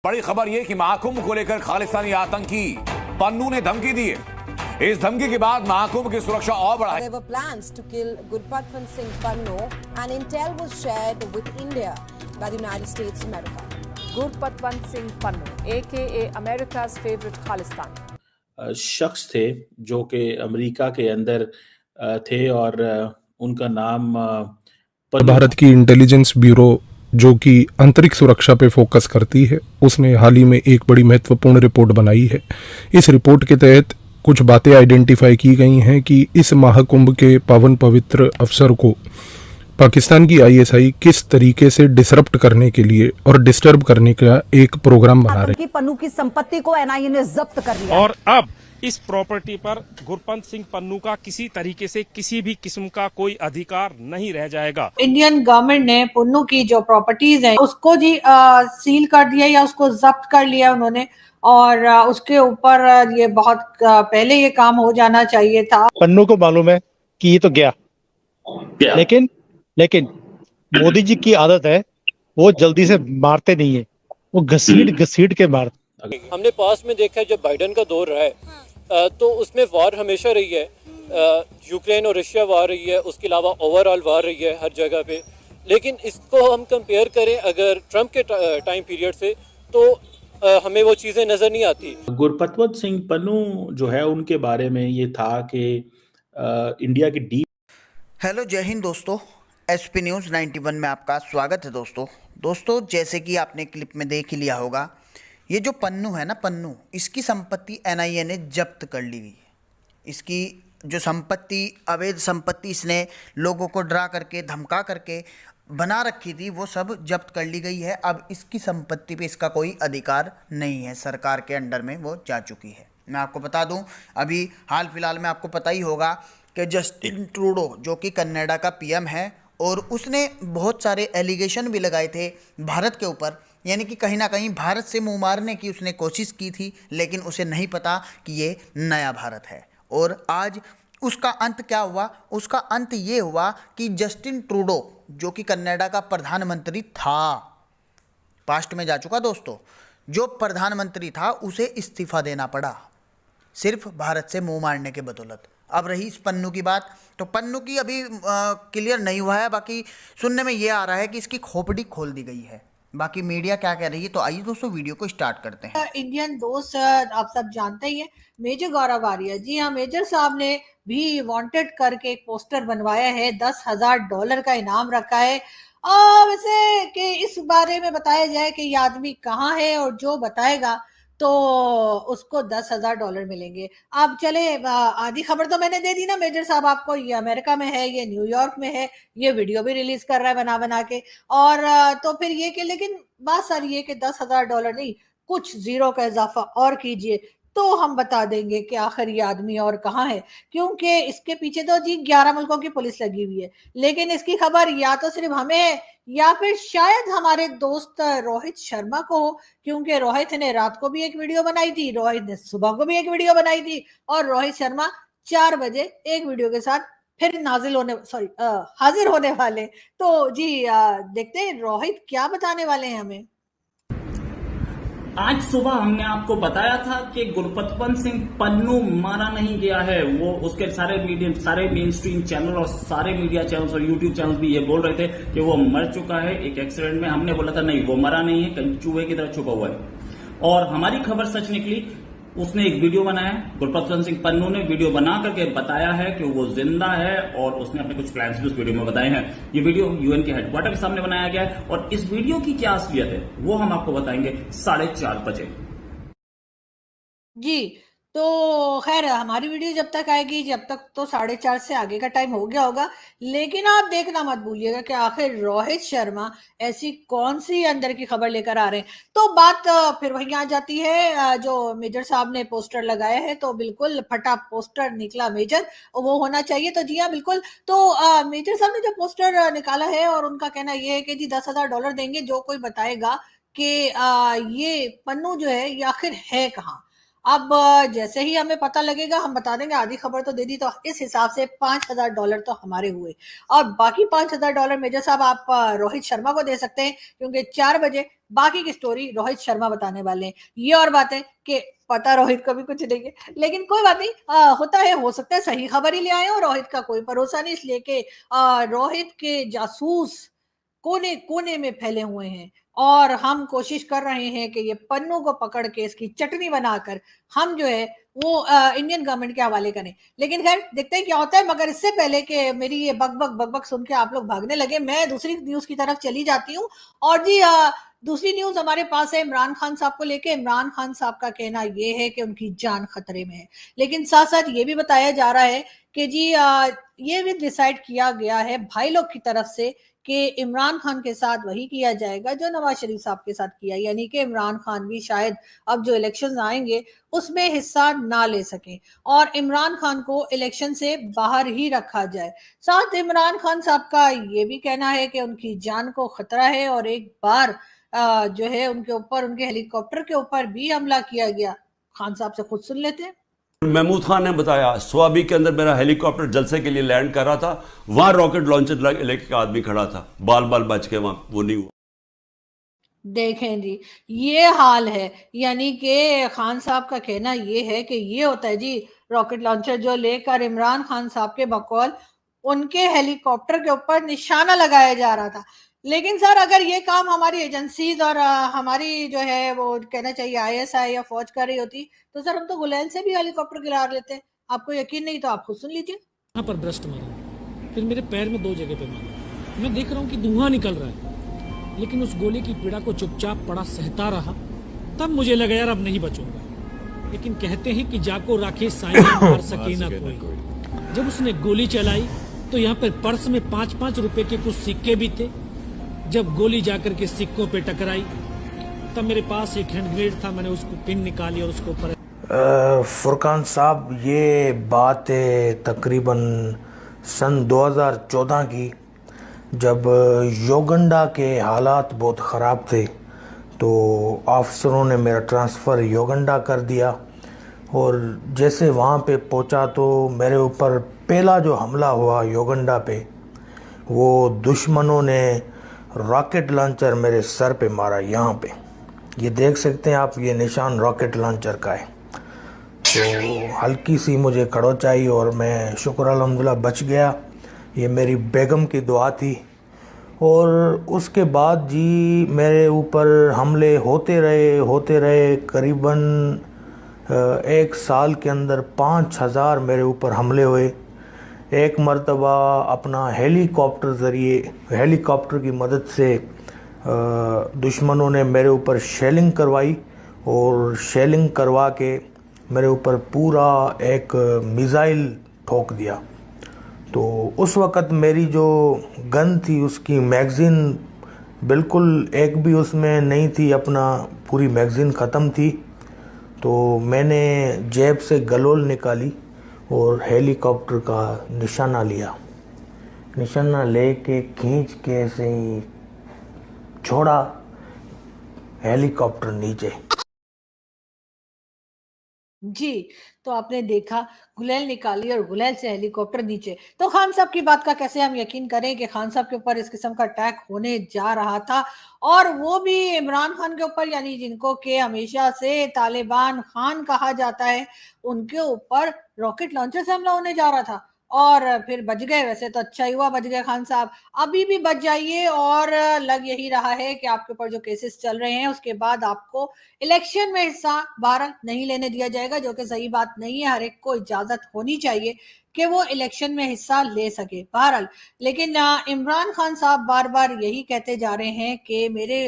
बड़ी खबर यह कि महाकुंभ को लेकर खालिस्तानी आतंकी पन्नू ने धमकी दी है। इस धमकी के बाद महाकुंभ की सुरक्षा और बढ़ाई। There were plans to kill Gurpatwant Singh Pannu, and intel was shared with India by the United States of America. Gurpatwant Singh Pannu, aka America's favorite Khalistan, शख्स थे जो कि अमेरिका के अंदर थे और उनका नाम भारत की इंटेलिजेंस ब्यूरो जो कि आंतरिक सुरक्षा पे फोकस करती है, उसने हाल ही में एक बड़ी महत्वपूर्ण रिपोर्ट बनाई है। इस रिपोर्ट के तहत कुछ बातें आइडेंटिफाई की गई हैं कि इस महाकुंभ के पावन पवित्र अवसर को पाकिस्तान की आईएसआई किस तरीके से डिसरप्ट करने के लिए और डिस्टर्ब करने का एक प्रोग्राम बना रही है। पन्नू की संपत्ति को एनआईए ने जब्त कर लिया और अब इस प्रॉपर्टी पर गुरपंत सिंह पन्नू का किसी तरीके से किसी भी किस्म का कोई अधिकार नहीं रह जाएगा। इंडियन गवर्नमेंट ने पन्नू की जो प्रॉपर्टीज है उसको जी सील कर दिया या उसको जब्त कर लिया उन्होंने, और उसके ऊपर ये बहुत पहले ये काम हो जाना चाहिए था। पन्नू को मालूम है कि ये तो गया, लेकिन मोदी जी की आदत है वो जल्दी से मारते नहीं है, वो घसीट के मारते। हमने पास में देखा है जब बाइडेन का दौर रहा है तो उसमें वार हमेशा रही है, यूक्रेन और रशिया वार रही है, उसके अलावा ओवरऑल वार रही है हर जगह पे। लेकिन इसको हम कंपेयर करें अगर ट्रंप के टाइम पीरियड से तो हमें वो चीज़ें नज़र नहीं आती। गुरपतवंत सिंह पन्नू जो है उनके बारे में ये था कि इंडिया की डीप। हेलो, जय हिंद दोस्तों, एसपी न्यूज़ 91 में आपका स्वागत है। दोस्तों जैसे कि आपने क्लिप में देख ही लिया होगा, ये जो पन्नू है ना, पन्नू, इसकी संपत्ति एनआईए ने जब्त कर ली हुई है। इसकी जो संपत्ति, अवैध संपत्ति इसने लोगों को डरा करके धमका करके बना रखी थी, वो सब जब्त कर ली गई है। अब इसकी संपत्ति पे इसका कोई अधिकार नहीं है, सरकार के अंडर में वो जा चुकी है। मैं आपको बता दूं, अभी हाल फिलहाल में आपको पता ही होगा कि जस्टिन ट्रूडो जो कि कनाडा का पीएम है, और उसने बहुत सारे एलिगेशन भी लगाए थे भारत के ऊपर, यानी कि कहीं ना कहीं भारत से मुंह मारने की उसने कोशिश की थी, लेकिन उसे नहीं पता कि ये नया भारत है। और आज उसका अंत क्या हुआ? उसका अंत ये हुआ कि जस्टिन ट्रूडो जो कि कनाडा का प्रधानमंत्री था, पास्ट में जा चुका दोस्तों, जो प्रधानमंत्री था उसे इस्तीफा देना पड़ा सिर्फ भारत से मुंह मारने के बदौलत। अब रही इस पन्नू की बात, तो पन्नू की अभी क्लियर नहीं हुआ है, बाकी सुनने में ये आ रहा है कि इसकी खोपड़ी खोल दी गई है। बाकी मीडिया क्या कह रही है, तो आइए दोस्तों वीडियो को स्टार्ट करते हैं। इंडियन दोस्त आप सब जानते ही हैं, मेजर गौरव आर्या जी हाँ, मेजर साहब ने भी वांटेड करके एक पोस्टर बनवाया है, $10,000 का इनाम रखा है। वैसे कि इस बारे में बताया जाए कि ये आदमी कहाँ है, और जो बताएगा तो उसको $10,000 मिलेंगे। अब चले, आधी खबर तो मैंने दे दी ना मेजर साहब आपको, ये अमेरिका में है, ये न्यूयॉर्क में है, ये वीडियो भी रिलीज कर रहा है बना के, और तो फिर ये कि लेकिन बात सारी ये कि $10,000 नहीं, कुछ जीरो का इजाफा और कीजिए तो हम बता देंगे कि आखिर ये आदमी और कहाँ है, क्योंकि इसके पीछे तो जी 11 मुल्कों की पुलिस लगी हुई है। लेकिन इसकी खबर या तो सिर्फ हमें है या फिर शायद हमारे दोस्त रोहित शर्मा को हो, क्योंकि रोहित ने रात को भी एक वीडियो बनाई थी, रोहित ने सुबह को भी एक वीडियो बनाई थी, और रोहित शर्मा 4 बजे एक वीडियो के साथ फिर हाजिर होने वाले। तो जी देखते हैं रोहित क्या बताने वाले हैं हमें। आज सुबह हमने आपको बताया था कि गुरपतवंत सिंह पन्नू मारा नहीं गया है। वो उसके सारे मेन स्ट्रीम चैनल और सारे मीडिया चैनल और यूट्यूब चैनल भी ये बोल रहे थे कि वो मर चुका है एक एक्सीडेंट में। हमने बोला था नहीं, वो मरा नहीं है, कहीं चूहे की तरह छुपा हुआ है। और हमारी खबर सच निकली। उसने एक वीडियो बनाया, गुरपतवंत सिंह पन्नू ने वीडियो बना करके बताया है कि वो जिंदा है, और उसने अपने कुछ प्लान्स भी उस वीडियो में बताए हैं। ये वीडियो यूएन के हेडक्वार्टर के सामने बनाया गया है, और इस वीडियो की क्या असलियत है वो हम आपको बताएंगे 4:30 बजे। जी तो खैर हमारी वीडियो जब तक आएगी, जब तक तो 4:30 से आगे का टाइम हो गया होगा। लेकिन आप देखना मत भूलिएगा कि आखिर रोहित शर्मा ऐसी कौन सी अंदर की खबर लेकर आ रहे हैं। तो बात फिर वहीं आ जाती है, जो मेजर साहब ने पोस्टर लगाया है तो बिल्कुल फटा पोस्टर निकला मेजर, वो होना चाहिए। तो जी हाँ बिल्कुल, तो मेजर साहब ने जो पोस्टर निकाला है और उनका कहना यह है कि जी $10,000 देंगे जो कोई बताएगा कि ये पन्नू जो है ये आखिर है कहाँ। अब जैसे ही हमें पता लगेगा हम बता देंगे, आधी खबर तो दे दी, तो इस हिसाब से $5,000 तो हमारे हुए। और बाकी $5,000 मेजर साहब आप रोहित शर्मा को दे सकते हैं, क्योंकि 4 बजे बाकी की स्टोरी रोहित शर्मा बताने वाले हैं। ये और बात है कि पता रोहित को भी कुछ नहीं है, लेकिन कोई बात नहीं, होता है, हो सकता है सही खबर ही ले आए और रोहित का कोई भरोसा नहीं, इसलिए कि रोहित के जासूस कोने कोने में फैले हुए हैं और हम कोशिश कर रहे हैं कि ये पन्नू को पकड़ के इसकी चटनी बनाकर हम जो है वो इंडियन गवर्नमेंट के हवाले करें। लेकिन खैर देखते हैं क्या होता है। मगर इससे पहले कि मेरी ये बक सुन के आप लोग भागने लगे, मैं दूसरी न्यूज की तरफ चली जाती हूँ। और जी दूसरी न्यूज हमारे पास है इमरान खान साहब को लेके। इमरान खान साहब का कहना ये है कि उनकी जान खतरे में है, लेकिन साथ साथ ये भी बताया जा रहा है कि जी ये भी डिसाइड किया गया है भाई लोग की तरफ से कि इमरान खान के साथ वही किया जाएगा जो नवाज शरीफ साहब के साथ किया, यानी कि इमरान खान भी शायद अब जो इलेक्शंस आएंगे उसमें हिस्सा ना ले सके और इमरान खान को इलेक्शन से बाहर ही रखा जाए। साथ इमरान खान साहब का ये भी कहना है कि उनकी जान को खतरा है और एक बार जो है उनके ऊपर, उनके हेलीकॉप्टर के ऊपर भी हमला किया गया। खान साहब से खुद सुन लेते हैं। महमूद खान ने बताया स्वाबी के अंदर मेरा हेलीकॉप्टर जलसे के लिए लैंड कर रहा था, वहां रॉकेट लॉन्चर लेके आदमी खड़ा था, बाल बच के वहां वो नहीं हुआ। देखें जी ये हाल है, यानी कि खान साहब का कहना ये है कि ये होता है जी रॉकेट लॉन्चर जो लेकर इमरान खान साहब के बकौल उनके हेलीकॉप्टर के ऊपर निशाना लगाया जा रहा था। लेकिन सर अगर ये काम हमारी एजेंसीज और हमारी जो है वो कहना चाहिए ISI या फौज कर रही होती तो सर हम तो गुलैन से भी हेलीकॉप्टर गिरा लेते। आपको यकीन नहीं तो आप खुद सुन लीजिए। यहाँ पर ब्रस्ट मारा, फिर मेरे पैर में 2 जगह पे मारा। मैं देख रहा हूँ कि धुआं निकल रहा है, लेकिन उस गोली की पीड़ा को चुपचाप पड़ा सहता रहा। तब मुझे लगा यार अब नहीं बचूंगा, लेकिन कहते हैं कि जाको राखे साईं मार सके ना कोई। जब उसने गोली चलाई तो यहाँ पर पर्स में 5-5 रुपए के कुछ सिक्के भी थे। जब गोली जाकर के सिक्कों पे टकराई तब मेरे पास एक हैंड ग्रेनेड था, मैंने उसको पिन निकाली और उसको ऊपर। फुरकान साहब ये बात है तकरीबन सन 2014 की, जब योगंडा के हालात बहुत ख़राब थे तो अफसरों ने मेरा ट्रांसफ़र योगंडा कर दिया और जैसे वहाँ पे पहुँचा तो मेरे ऊपर पहला जो हमला हुआ योगंडा पे, वो दुश्मनों ने रॉकेट लॉन्चर मेरे सर पे मारा। यहाँ पे ये देख सकते हैं आप, ये निशान रॉकेट लॉन्चर का है। तो हल्की सी मुझे खड़ोच आई और मैं शुक्र अल्हम्दुलिल्लाह बच गया। ये मेरी बेगम की दुआ थी। और उसके बाद जी मेरे ऊपर हमले होते रहे करीबन 1 साल के अंदर 5000 मेरे ऊपर हमले हुए। एक मर्तबा अपना हेलीकॉप्टर की मदद से दुश्मनों ने मेरे ऊपर शेलिंग करवाई और शेलिंग करवा के मेरे ऊपर पूरा एक मिसाइल ठोक दिया। तो उस वक़्त मेरी जो गन थी उसकी मैगज़ीन बिल्कुल एक भी उसमें नहीं थी, अपना पूरी मैगज़ीन ख़त्म थी। तो मैंने जेब से गलोल निकाली और हेलीकॉप्टर का निशाना लिया। निशाना लेके खींच के ऐसे ही छोड़ा हेलीकॉप्टर नीचे। जी तो आपने देखा, गुलेल निकाली और गुलेल से हेलीकॉप्टर नीचे। तो खान साहब की बात का कैसे हम यकीन करें कि खान साहब के ऊपर इस किस्म का अटैक होने जा रहा था और वो भी इमरान खान के ऊपर, यानी जिनको के हमेशा से तालिबान खान कहा जाता है, उनके ऊपर रॉकेट लॉन्चर से हमला होने जा रहा था। और फिर बच गए, वैसे तो अच्छा ही हुआ बच गए खान साहब। अभी भी बच जाइए और लग यही रहा है कि आपके ऊपर जो केसेस चल रहे हैं उसके बाद आपको इलेक्शन में हिस्सा बहरहाल नहीं लेने दिया जाएगा, जो कि सही बात नहीं है। हर एक को इजाजत होनी चाहिए कि वो इलेक्शन में हिस्सा ले सके बहरहाल। लेकिन इमरान खान साहब बार बार यही कहते जा रहे हैं कि मेरे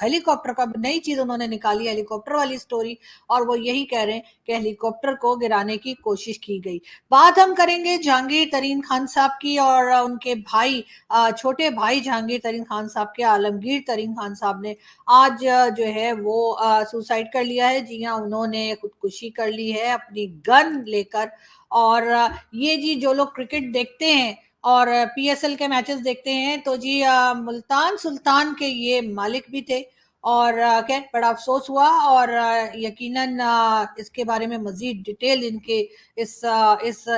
हेलीकॉप्टर का नई चीज उन्होंने निकाली, हेलीकॉप्टर वाली स्टोरी, और वो यही कह रहे हैं कि हेलीकॉप्टर को गिराने की कोशिश की गई। बात हम करेंगे जहांगीर तरीन खान साहब की और उनके भाई, छोटे भाई जहांगीर तरीन खान साहब के, आलमगीर तरीन खान साहब ने आज जो है वो सुसाइड कर लिया है। जी हाँ, उन्होंने खुदकुशी कर ली है अपनी गन लेकर। और ये जी जो लोग क्रिकेट देखते हैं और PSL के मैचेस देखते हैं तो जी मुल्तान सुल्तान के ये मालिक भी थे और खैर बड़ा अफसोस हुआ और यकीनन इसके बारे में मजीद डिटेल इनके इस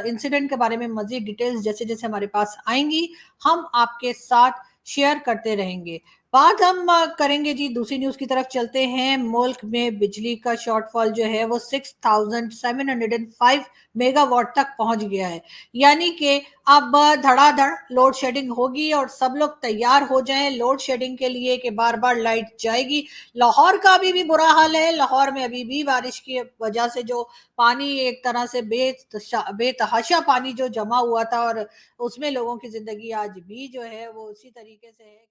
इंसिडेंट के बारे में मजीद डिटेल्स जैसे जैसे हमारे पास आएंगी हम आपके साथ शेयर करते रहेंगे। बात हम करेंगे जी दूसरी न्यूज की तरफ चलते हैं। मुल्क में बिजली का शॉर्टफॉल जो है वो 6705 मेगावाट तक पहुंच गया है, यानी कि अब धड़ाधड़ लोड शेडिंग होगी और सब लोग तैयार हो जाएं लोड शेडिंग के लिए कि बार बार लाइट जाएगी। लाहौर का अभी भी बुरा हाल है। लाहौर में अभी भी बारिश की वजह से जो पानी एक तरह से बेतहाशा पानी जो जमा हुआ था और उसमें लोगों की जिंदगी आज भी जो है वो उसी तरीके से है।